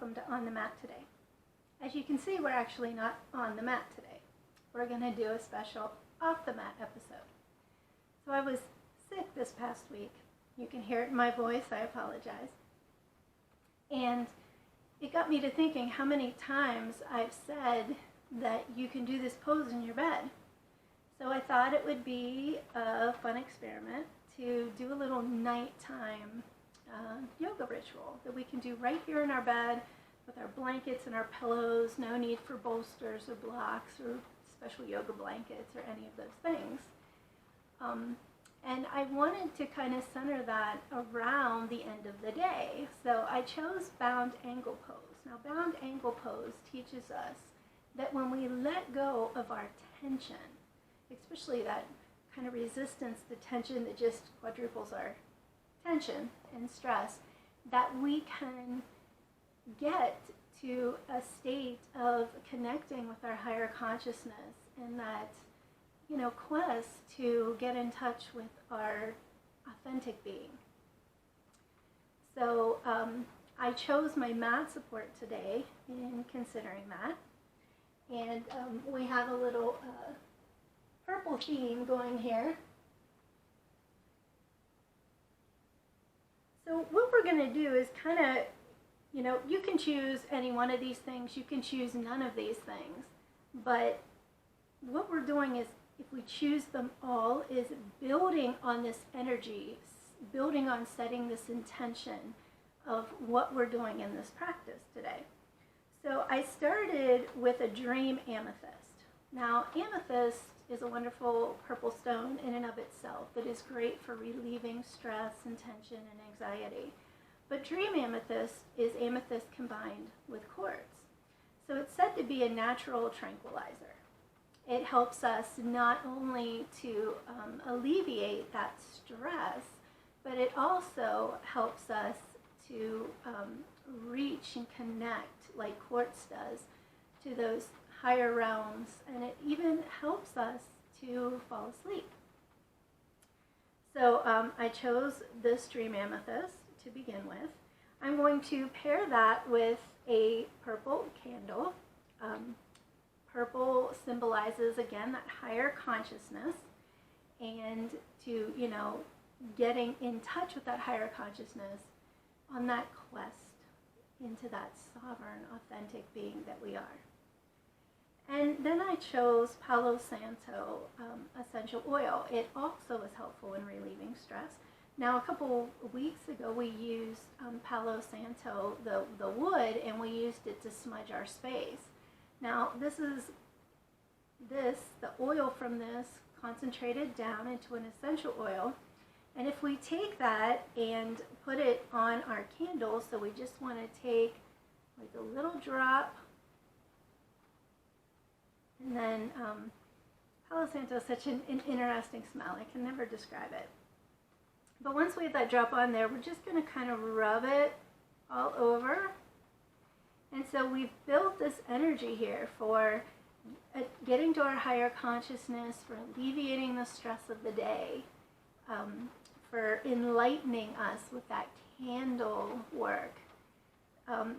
welcome to On the Mat today. As you can see, we're actually not on the mat today. We're going to do a special off the mat episode. So I was sick this past week. You can hear it in my voice, I apologize. And it got me to thinking how many times I've said that you can do this pose in your bed. So I thought it would be a fun experiment to do a little nighttime yoga ritual that we can do right here in our bed with our blankets and our pillows. No need for bolsters or blocks or special yoga blankets or any of those things. And I wanted to kind of center that around the end of the day. So I chose bound angle pose. Now, bound angle pose teaches us that when we let go of our tension, especially that kind of resistance, the tension that just quadruples our tension and stress, that we can get to a state of connecting with our higher consciousness and that, quest to get in touch with our authentic being. So I chose my mat support today in considering that. And we have a little purple theme going here. So what we're going to do is kind of, you can choose any one of these things. You can choose none of these things. But what we're doing is, if we choose them all, is building on this energy, building on setting this intention of what we're doing in this practice today. So I started with a dream amethyst. Now, amethyst is a wonderful purple stone in and of itself that is great for relieving stress and tension and anxiety. But dream amethyst is amethyst combined with quartz. So it's said to be a natural tranquilizer. It helps us not only to alleviate that stress, but it also helps us to reach and connect, like quartz does, to those higher realms, and it even helps us to fall asleep. So I chose this dream amethyst to begin with. I'm going to pair that with a purple candle. Purple symbolizes, again, that higher consciousness and to, getting in touch with that higher consciousness on that quest into that sovereign, authentic being that we are. And then I chose Palo Santo essential oil. It also is helpful in relieving stress. Now, a couple weeks ago, we used Palo Santo, the wood, and we used it to smudge our space. Now, the oil from this concentrated down into an essential oil. And if we take that and put it on our candle, so we just want to take like a little drop, and then Palo Santo is such an interesting smell. I can never describe it. But once we have that drop on there, we're just going to kind of rub it all over. And so we've built this energy here for getting to our higher consciousness, for alleviating the stress of the day, for enlightening us with that candle work.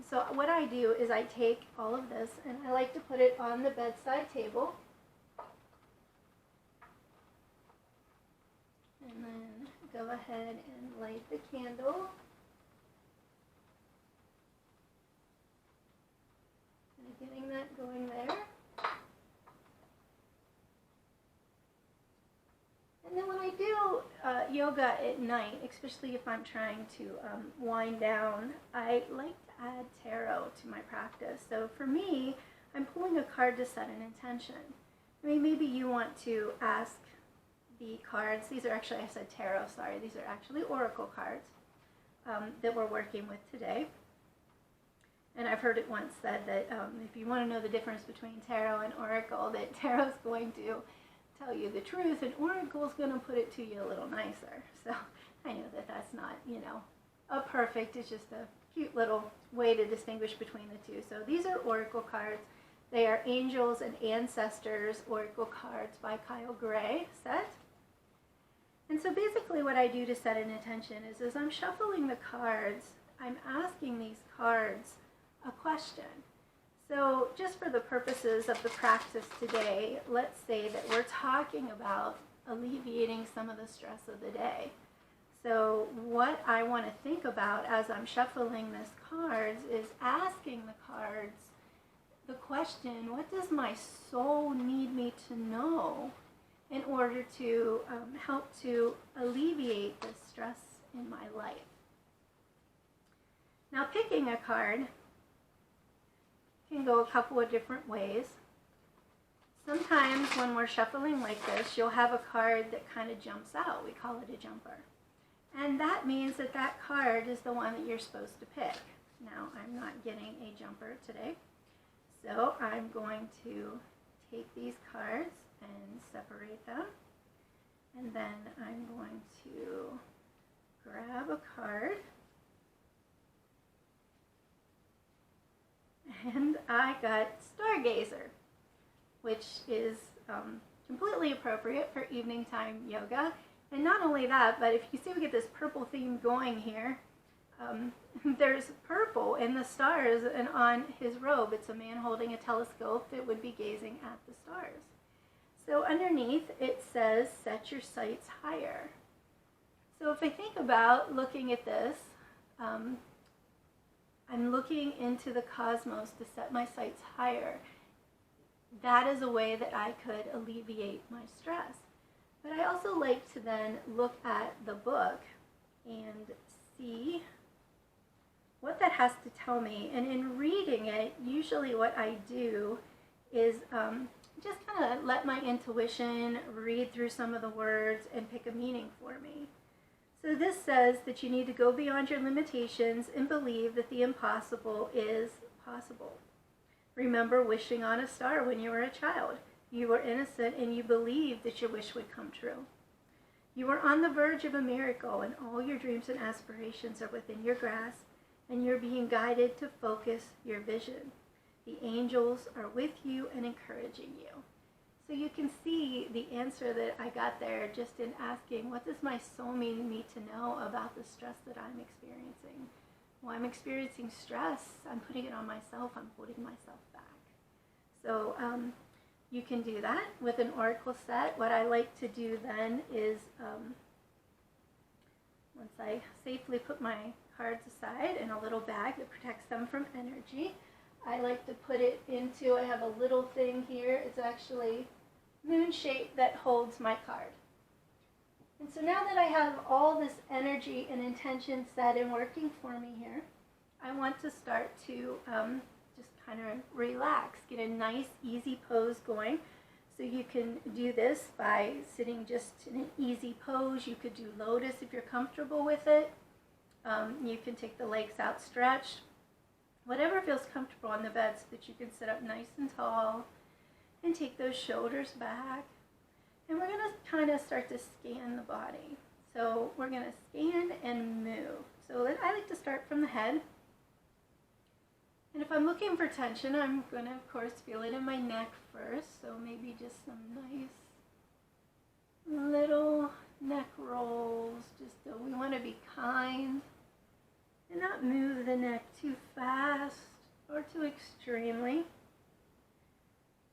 So what I do is I take all of this and I like to put it on the bedside table. And then go ahead and light the candle. Getting that going there. And then when I do yoga at night, especially if I'm trying to wind down, I like to add tarot to my practice. So for me, I'm pulling a card to set an intention. I mean, maybe you want to ask the cards. These are actually, I said tarot, sorry. These are actually oracle cards that we're working with today. And I've heard it once said that if you want to know the difference between tarot and oracle, that tarot is going to tell you the truth and oracle is going to put it to you a little nicer. So I know that that's not, a perfect. It's just a cute little way to distinguish between the two. So these are oracle cards. They are Angels and Ancestors Oracle Cards by Kyle Gray set. And so basically what I do to set an intention is as I'm shuffling the cards, I'm asking these cards a question. So just for the purposes of the practice today, let's say that we're talking about alleviating some of the stress of the day. So what I want to think about as I'm shuffling this cards is asking the cards the question, what does my soul need me to know in order to help to alleviate the stress in my life? Now, picking a card can go a couple of different ways. Sometimes when we're shuffling like this, you'll have a card that kind of jumps out. We call it a jumper. And that means that that card is the one that you're supposed to pick. Now, I'm not getting a jumper today, so I'm going to take these cards and separate them. And then I'm going to grab a card. And I got Stargazer, which is completely appropriate for evening time yoga. And not only that, but if you see we get this purple theme going here, there's purple in the stars, and on his robe it's a man holding a telescope that would be gazing at the stars. So underneath it says, set your sights higher. So if I think about looking at this, I'm looking into the cosmos to set my sights higher. That is a way that I could alleviate my stress. But I also like to then look at the book and see what that has to tell me. And in reading it, usually what I do is just kind of let my intuition read through some of the words and pick a meaning for me. So this says that you need to go beyond your limitations and believe that the impossible is possible. Remember wishing on a star when you were a child. You were innocent and you believed that your wish would come true. You were on the verge of a miracle, and all your dreams and aspirations are within your grasp, and you're being guided to focus your vision. The angels are with you and encouraging you. So you can see the answer that I got there just in asking, what does my soul need me to know about the stress that I'm experiencing? Well, I'm experiencing stress. I'm putting it on myself. I'm holding myself back. So you can do that with an oracle set. What I like to do then is, once I safely put my cards aside in a little bag that protects them from energy, I like to put it into, I have a little thing here. It's actually moon shape that holds my card. And so now that I have all this energy and intention set and working for me here, I want to start to just kind of relax, get a nice easy pose going. So you can do this by sitting just in an easy pose. You could do lotus if you're comfortable with it. You can take the legs out stretched. Whatever feels comfortable on the bed so that you can sit up nice and tall and take those shoulders back. And we're going to kind of start to scan the body. So we're going to scan and move. So I like to start from the head. And if I'm looking for tension, I'm going to, of course, feel it in my neck first. So maybe just some nice little neck rolls. Just so we want to be kind and not move the neck too fast or too extremely.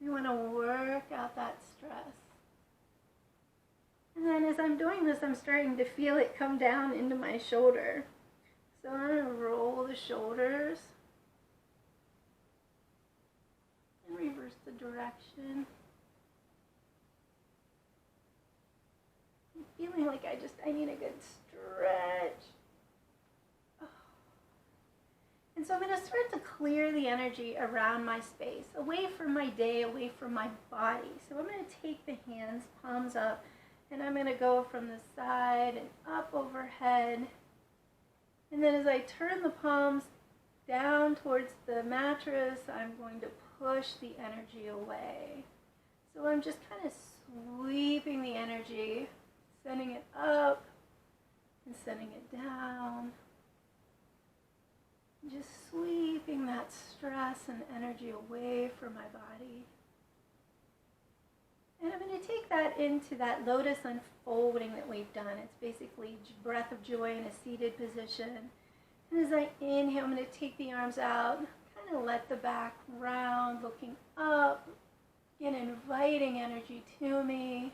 We want to work out that stress. And then as I'm doing this, I'm starting to feel it come down into my shoulder. So I'm going to roll the shoulders and reverse the direction. I'm feeling like I need a good stretch. And so I'm going to start to clear the energy around my space, away from my day, away from my body. So I'm going to take the hands, palms up, and I'm going to go from the side and up overhead. And then as I turn the palms down towards the mattress, I'm going to push the energy away. So I'm just kind of sweeping the energy, sending it up and sending it down. Just sweeping that stress and energy away from my body. And I'm going to take that into that lotus unfolding that we've done. It's basically breath of joy in a seated position. And as I inhale, I'm going to take the arms out, kind kind of let the back round, looking up, again inviting energy to me.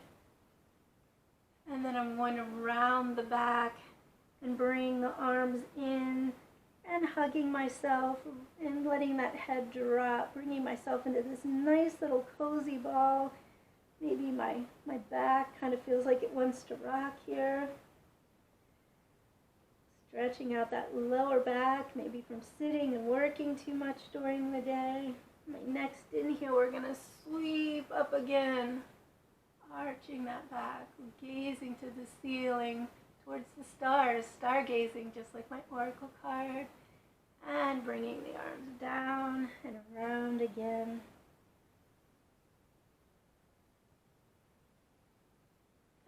And then I'm going to round the back and bring the arms in and hugging myself and letting that head drop, bringing myself into this nice little cozy ball. Maybe my back kind of feels like it wants to rock here. Stretching out that lower back, maybe from sitting and working too much during the day. My next inhale, we're going to sweep up again, arching that back, gazing to the ceiling, towards the stars, stargazing, just like my oracle card, and bringing the arms down and around again.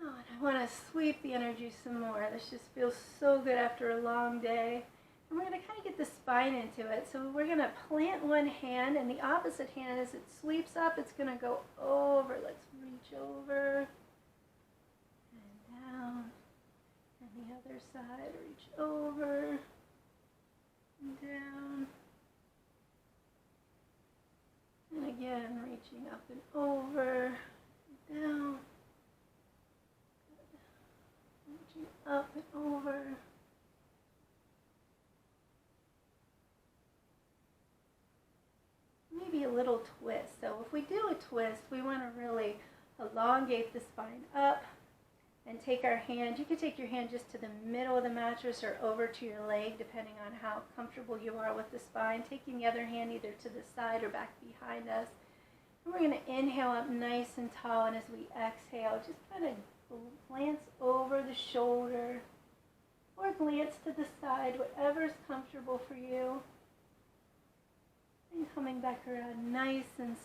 Oh, and I want to sweep the energy some more. This just feels so good after a long day. And we're going to kind of get the spine into it. So we're going to plant one hand, and the opposite hand, as it sweeps up, it's going to go over. Let's reach over and down. And the other side, reach over and down. And again, reaching up and over and down. Reaching up and over. Maybe a little twist. So if we do a twist, we want to really elongate the spine up. And take our hand, you can take your hand just to the middle of the mattress or over to your leg, depending on how comfortable you are with the spine. Taking the other hand either to the side or back behind us. And we're going to inhale up nice and tall, and as we exhale, just kind of glance over the shoulder or glance to the side, whatever's comfortable for you. And coming back around nice and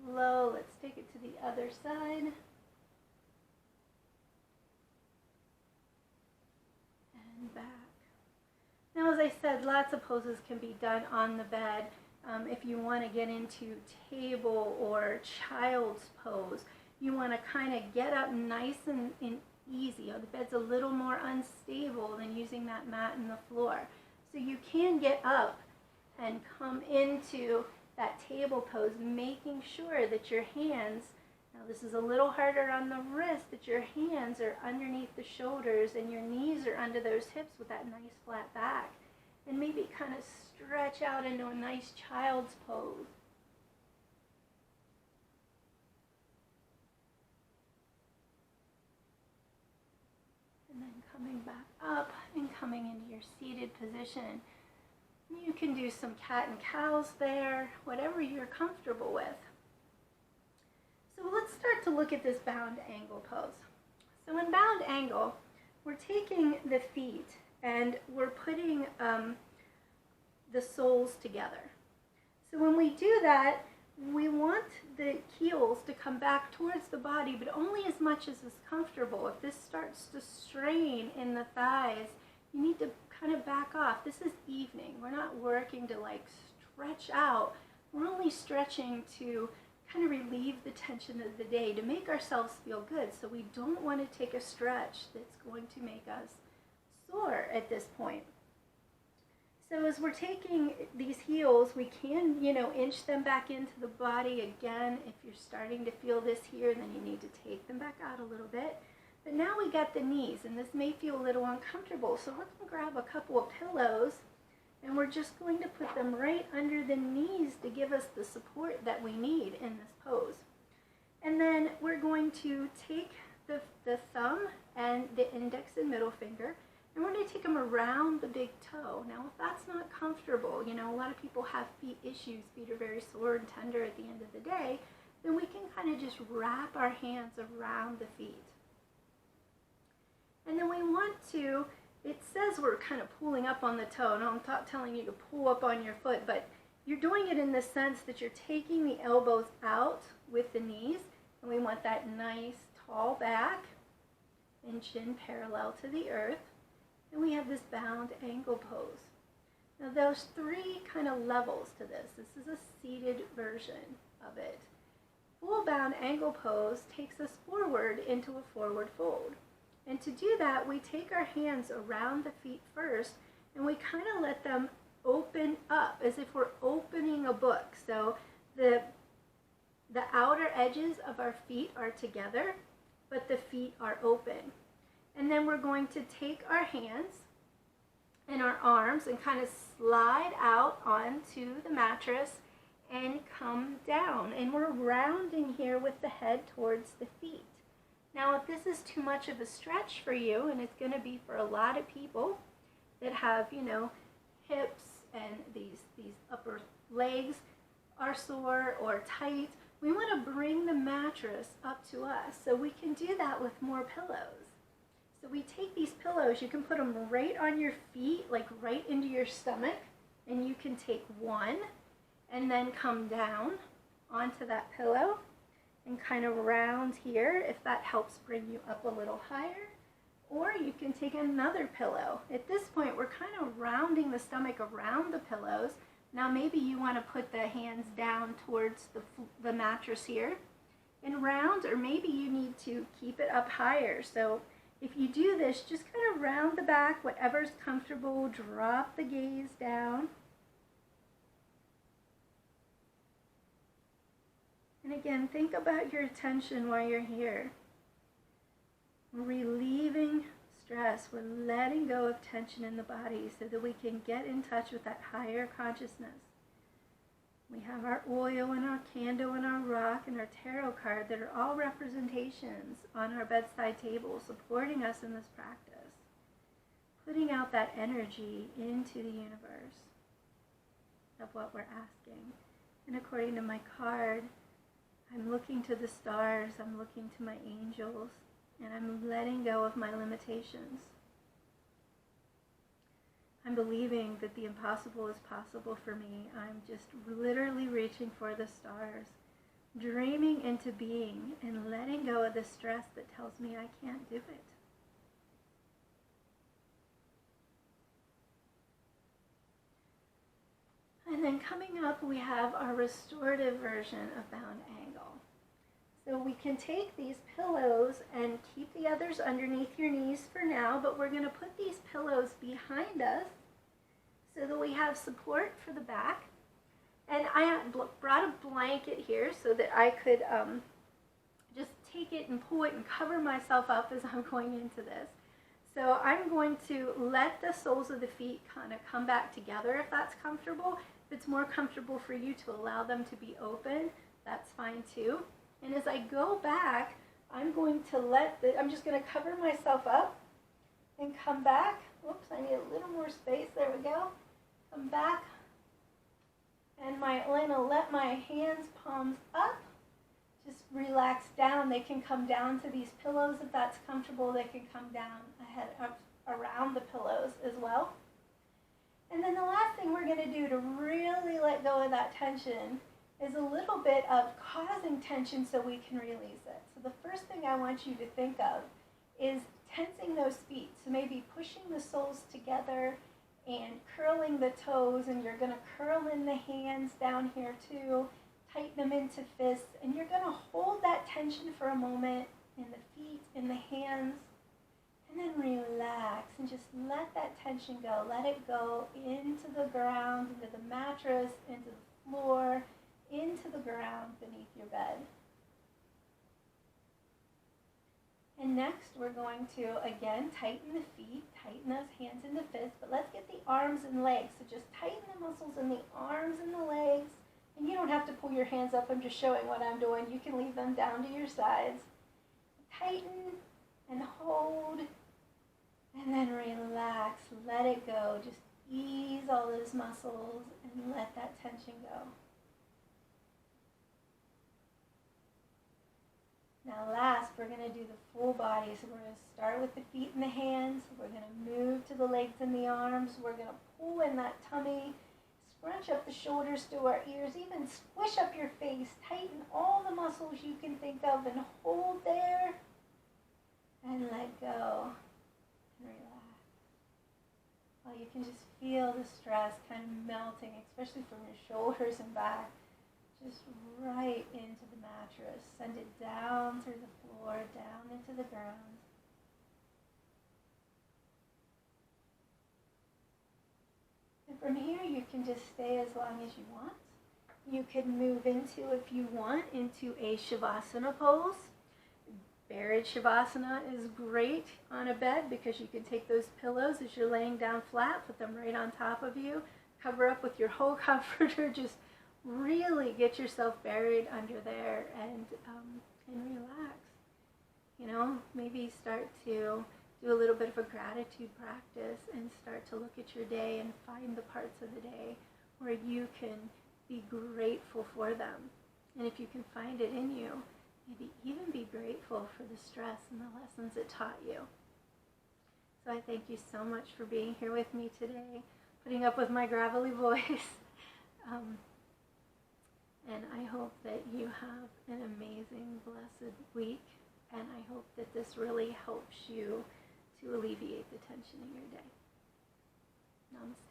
slow. Let's take it to the other side. Back. Now, as I said, lots of poses can be done on the bed. If you want to get into table or child's pose, you want to kind of get up nice and easy. The bed's a little more unstable than using that mat and the floor. So you can get up and come into that table pose, making sure that your hands, now this is a little harder on the wrist, that your hands are underneath the shoulders and your knees are under those hips with that nice flat back. And maybe kind of stretch out into a nice child's pose. And then coming back up and coming into your seated position. You can do some cat and cows there, whatever you're comfortable with. So let's start to look at this bound angle pose. So in bound angle, we're taking the feet and we're putting the soles together. So when we do that, we want the heels to come back towards the body, but only as much as is comfortable. If this starts to strain in the thighs, you need to kind of back off. This is evening. We're not working to like stretch out. We're only stretching to kind of relieve the tension of the day, to make ourselves feel good. So we don't want to take a stretch that's going to make us sore at this point. So as we're taking these heels, we can, inch them back into the body again. If you're starting to feel this here, then you need to take them back out a little bit. But now we got the knees, and this may feel a little uncomfortable. So we're going to grab a couple of pillows, and we're just going to put them right under the knees to give us the support that we need in this pose. And then we're going to take the thumb and the index and middle finger, and we're going to take them around the big toe. Now, if that's not comfortable, a lot of people have feet issues, feet are very sore and tender at the end of the day, then we can kind of just wrap our hands around the feet. And then we want to, it says we're kind of pulling up on the toe. Now, I'm not telling you to pull up on your foot, but you're doing it in the sense that you're taking the elbows out with the knees, and we want that nice tall back and chin parallel to the earth. And we have this bound angle pose. Now, there's three kind of levels to this. This is a seated version of it. Full bound angle pose takes us forward into a forward fold. And to do that, we take our hands around the feet first, and we kind of let them open up, as if we're opening a book. So the outer edges of our feet are together, but the feet are open. And then we're going to take our hands and our arms and kind of slide out onto the mattress and come down. And we're rounding here with the head towards the feet. Now, if this is too much of a stretch for you, and it's going to be for a lot of people that have, hips and these upper legs are sore or tight, we want to bring the mattress up to us. So we can do that with more pillows. So we take these pillows, you can put them right on your feet, like right into your stomach, and you can take one and then come down onto that pillow and kind of round here if that helps bring you up a little higher. Or you can take another pillow. At this point, we're kind of rounding the stomach around the pillows. Now maybe you want to put the hands down towards the mattress here and round, or maybe you need to keep it up higher. So if you do this, just kind of round the back, whatever's comfortable, drop the gaze down. And again, think about your attention while you're here. Relieving stress. We're letting go of tension in the body so that we can get in touch with that higher consciousness. We have our oil and our candle and our rock and our tarot card that are all representations on our bedside table supporting us in this practice. Putting out that energy into the universe of what we're asking. And according to my card, I'm looking to the stars, I'm looking to my angels, and I'm letting go of my limitations. I'm believing that the impossible is possible for me. I'm just literally reaching for the stars, dreaming into being, and letting go of the stress that tells me I can't do it. And then coming up, we have our restorative version of bound angle. So we can take these pillows and keep the others underneath your knees for now, but we're going to put these pillows behind us so that we have support for the back. And I brought a blanket here so that I could just take it and pull it and cover myself up as I'm going into this. So I'm going to let the soles of the feet kind of come back together if that's comfortable. If it's more comfortable for you to allow them to be open, that's fine too. And as I go back, I'm going to I'm just going to cover myself up and come back. Whoops, I need a little more space. There we go. Come back. And I'm going to let my hands palms up. Just relax down. They can come down to these pillows if that's comfortable. They can come down around the pillows as well. And then the last thing we're going to do to really let go of that tension is a little bit of causing tension so we can release it. So the first thing I want you to think of is tensing those feet. So maybe pushing the soles together and curling the toes, and you're going to curl in the hands down here too, tighten them into fists, and you're going to hold that tension for a moment in the feet, in the hands, and then relax and just let that tension go. Let it go into the ground, into the mattress, into the floor, into the ground beneath your bed. And next we're going to, again, tighten the feet, tighten those hands into fists, but let's get the arms and legs. So just tighten the muscles in the arms and the legs. And you don't have to pull your hands up, I'm just showing what I'm doing. You can leave them down to your sides. Tighten and hold, and then relax, let it go. Just ease all those muscles and let that tension go. Now last, we're going to do the full body. So we're going to start with the feet and the hands. We're going to move to the legs and the arms. We're going to pull in that tummy, scrunch up the shoulders to our ears, even squish up your face. Tighten all the muscles you can think of and hold there and let go and relax. Well, you can just feel the stress kind of melting, especially from your shoulders and back. Just right into the mattress. Send it down through the floor, down into the ground. And for From here, you can just stay as long as you want. You can move into, if you want, into a Shavasana pose. Buried Shavasana is great on a bed because you can take those pillows as you're laying down flat, put them right on top of you, cover up with your whole comforter, just really get yourself buried under there and relax. You know, maybe start to do a little bit of a gratitude practice and start to look at your day and find the parts of the day where you can be grateful for them. And if you can find it in you, maybe even be grateful for the stress and the lessons it taught you. So I thank you so much for being here with me today, putting up with my gravelly voice. And I hope that you have an amazing, blessed week. And I hope that this really helps you to alleviate the tension in your day. Namaste.